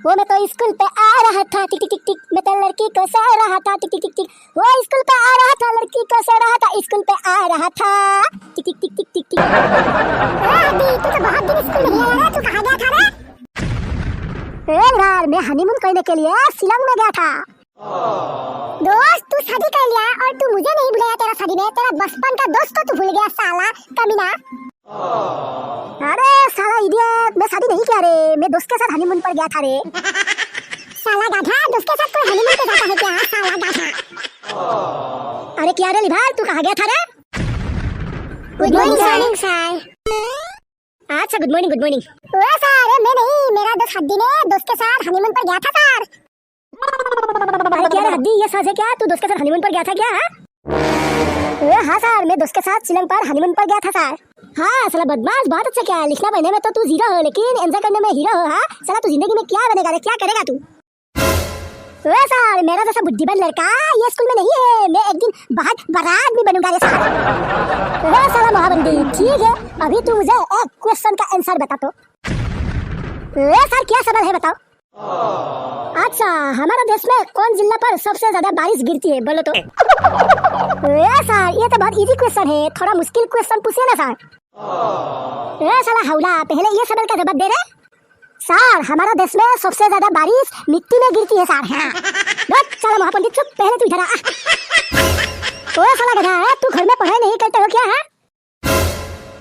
वो मैं तो स्कूल पे आ रहा था टिक टिक टिक टिक, मैं तो लड़की को सह रहा था टिक टिक टिक टिक। वो स्कूल पे आ रहा था, लड़की को सह रहा था, स्कूल पे आ रहा था टिक टिक टिक टिक टिक टिक। अभी तू तो बहुत दिन स्कूल नहीं आया, तू कहाँ गया था रे? यार मैं हनीमून करने के लिए शिलांग में गया था। दोस्त तू शादी कर लिया और तू मुझे नहीं बुलाया तेरा शादी में, तेरा बचपन का दोस्त को तू भूल गया साला कमीना। अरे साला इडियट, मैं शादी नहीं किया रे, मैं दोस्त के साथ हनीमून पर गया था रे। साला गाधा, दोस्त के साथ कोई हनीमून पे जाता है क्या साला गाधा? अरे क्या रे लिभार, तू कहाँ गया था रे? Good morning sir. अच्छा गुड मॉर्निंग गुड मॉर्निंग। वो सर मैं नहीं, मेरा दोस्त हड्डी ने दोस्त के साथ हनीमून पर गया था सर। अरे क्या रे हड्डी, ये सच है क्या? तू दोस्त के साथ हनीमून पर गया था क्या? हाँ सर, मैं दोस्त के साथ शिलांग पर हनीमून पर गया था सर। हाँ साला बदमाश, बहुत अच्छा क्या, लिखना पढ़ने में तो तू जीरो हो लेकिन एंजॉय करने में हीरो हो। हाँ साला तू जिंदगी में क्या बनेगा रे, क्या करेगा तू? सर मेरा जैसा बुद्धिमान लड़का ये स्कूल में नहीं है, मैं एक दिन बहुत बड़ा आदमी बनूंगा रे सर। साला महाबंदी ठीक है, अभी तू मुझे एक क्वेश्चन का आंसर बता तो। सर क्या सवाल है बताओ? अच्छा हमारा देश में कौन जिला पर सबसे ज्यादा बारिश गिरती है बोलो तो? सर ये तो बहुत इजी क्वेश्चन है, थोड़ा मुश्किल क्वेश्चन पूछिए ना सर। साला हौला, पहले ये सवाल का जवाब दे रहे। सर हमारा देश में सबसे ज्यादा बारिश मिट्टी में गिरती है सर। हाँ चलो महापंडित चुप, पहले तू इधर आ। साला गधा, तू घर में पढ़ाई नहीं करते हो क्या?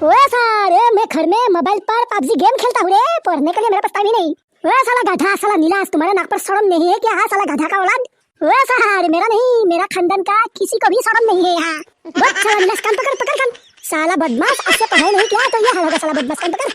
है सर मैं घर में मोबाइल पर पबजी गेम खेलता हूँ रे, पढ़ने के लिए मेरे पास टाइम ही नहीं। साला गधा, साला नीलाश, तुम्हारे नाक पर शर्म नहीं है क्या? साला गधा का औलाद। सर मेरा नहीं, मेरा खानदान का किसी को भी शर्म नहीं है यहाँ। बस साला नीलाश, काम पकड़ पकड़ काम। साला बदमाश, आपसे पढ़ाई नहीं किया तो ये हाल होगा। साला बदमाश, काम पकड़।